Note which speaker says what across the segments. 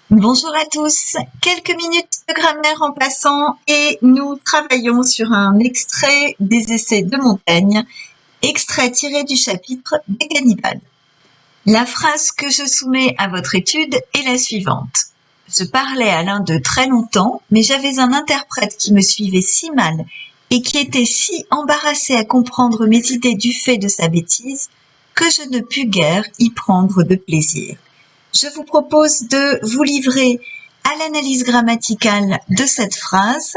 Speaker 1: Bonjour à tous, quelques minutes de grammaire en passant et nous travaillons sur un extrait des essais de Montaigne, extrait tiré du chapitre des cannibales. La phrase que je soumets à votre étude est la suivante. Je parlais à l'un d'eux très longtemps, mais j'avais un interprète qui me suivait si mal et qui était si embarrassé à comprendre mes idées du fait de sa bêtise que je ne pus guère y prendre de plaisir. Je vous propose de vous livrer à l'analyse grammaticale de cette phrase,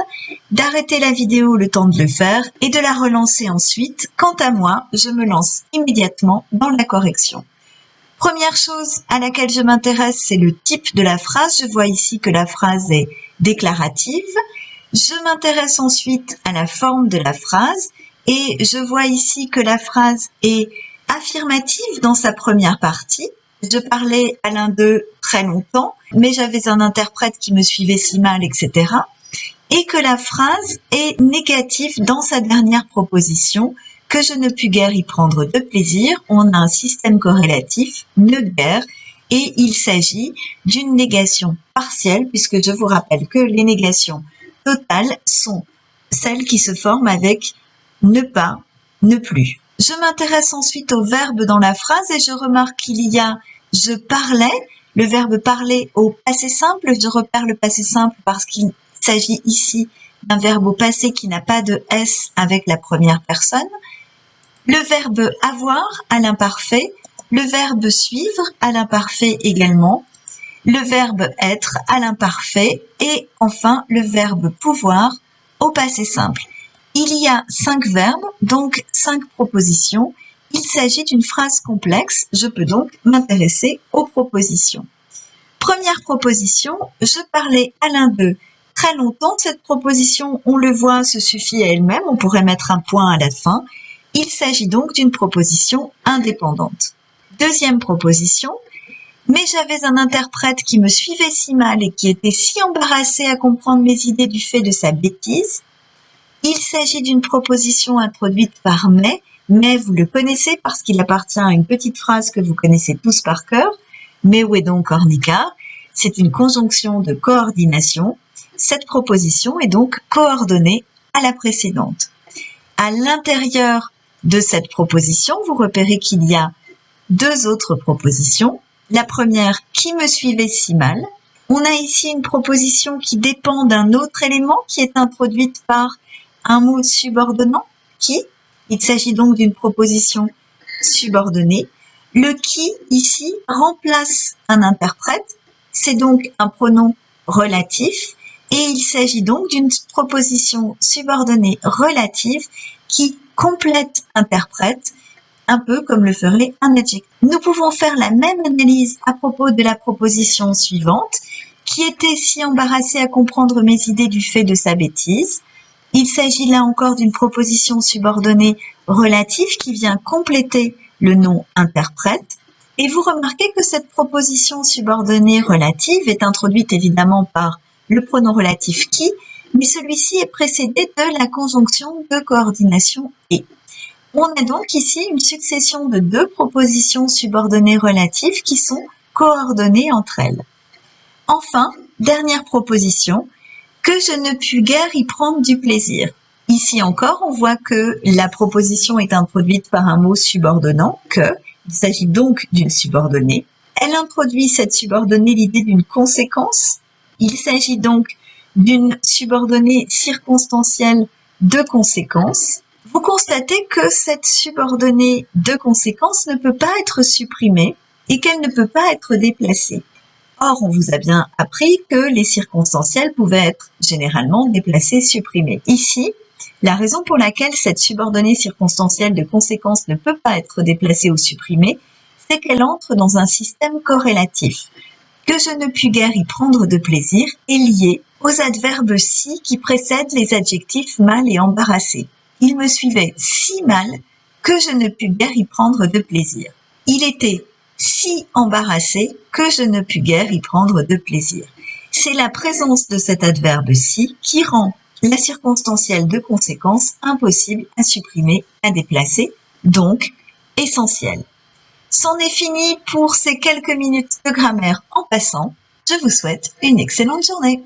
Speaker 1: d'arrêter la vidéo le temps de le faire et de la relancer ensuite. Quant à moi, je me lance immédiatement dans la correction. Première chose à laquelle je m'intéresse, c'est le type de la phrase. Je vois ici que la phrase est déclarative. Je m'intéresse ensuite à la forme de la phrase et je vois ici que la phrase est affirmative dans sa première partie. Je parlais à l'un d'eux très longtemps, mais j'avais un interprète qui me suivait si mal, etc. Et que la phrase est négative dans sa dernière proposition, que je ne pus guère y prendre de plaisir. On a un système corrélatif, ne guère, et il s'agit d'une négation partielle, puisque je vous rappelle que les négations totales sont celles qui se forment avec ne pas, ne plus. Je m'intéresse ensuite au verbe dans la phrase et je remarque qu'il y a je parlais, le verbe parler au passé simple. Je repère le passé simple parce qu'il s'agit ici d'un verbe au passé qui n'a pas de S avec la première personne. Le verbe avoir à l'imparfait, le verbe suivre à l'imparfait également, le verbe être à l'imparfait et enfin le verbe pouvoir au passé simple. Il y a 5 verbes, donc 5 propositions. Il s'agit d'une phrase complexe. Je peux donc m'intéresser aux propositions. Première proposition, je parlais à l'un d'eux très longtemps. Cette proposition, on le voit, se suffit à elle-même. On pourrait mettre un point à la fin. Il s'agit donc d'une proposition indépendante. Deuxième proposition, mais j'avais un interprète qui me suivait si mal et qui était si embarrassé à comprendre mes idées du fait de sa bêtise. Il s'agit d'une proposition introduite par mais vous le connaissez parce qu'il appartient à une petite phrase que vous connaissez tous par cœur. Mais où est donc Ornica? C'est une conjonction de coordination. Cette proposition est donc coordonnée à la précédente. À l'intérieur de cette proposition, vous repérez qu'il y a 2 autres propositions. La première, qui me suivait si mal. On a ici une proposition qui dépend d'un autre élément qui est introduite par un mot subordonnant, qui. Il s'agit donc d'une proposition subordonnée. Le qui, ici, remplace un interprète. C'est donc un pronom relatif. Et il s'agit donc d'une proposition subordonnée relative qui complète interprète, un peu comme le ferait un adjectif. Nous pouvons faire la même analyse à propos de la proposition suivante, qui était si embarrassé à comprendre mes idées du fait de sa bêtise. Il s'agit là encore d'une proposition subordonnée relative qui vient compléter le nom interprète. Et vous remarquez que cette proposition subordonnée relative est introduite évidemment par le pronom relatif qui, mais celui-ci est précédé de la conjonction de coordination et. On a donc ici une succession de 2 propositions subordonnées relatives qui sont coordonnées entre elles. Enfin, dernière proposition, que je ne pus guère y prendre du plaisir. Ici encore, on voit que la proposition est introduite par un mot subordonnant, que. Il s'agit donc d'une subordonnée. Elle introduit cette subordonnée l'idée d'une conséquence. Il s'agit donc d'une subordonnée circonstancielle de conséquence. Vous constatez que cette subordonnée de conséquence ne peut pas être supprimée et qu'elle ne peut pas être déplacée. Or, on vous a bien appris que les circonstancielles pouvaient être généralement déplacées, supprimées. Ici, la raison pour laquelle cette subordonnée circonstancielle de conséquence ne peut pas être déplacée ou supprimée, c'est qu'elle entre dans un système corrélatif. Que je ne pus guère y prendre de plaisir est lié aux adverbes si qui précèdent les adjectifs mal et embarrassé. Il me suivait si mal que je ne pus guère y prendre de plaisir. Il était si embarrassé que je ne pus guère y prendre de plaisir. C'est la présence de cet adverbe si qui rend la circonstancielle de conséquence impossible à supprimer, à déplacer, donc essentielle. C'en est fini pour ces quelques minutes de grammaire en passant. Je vous souhaite une excellente journée.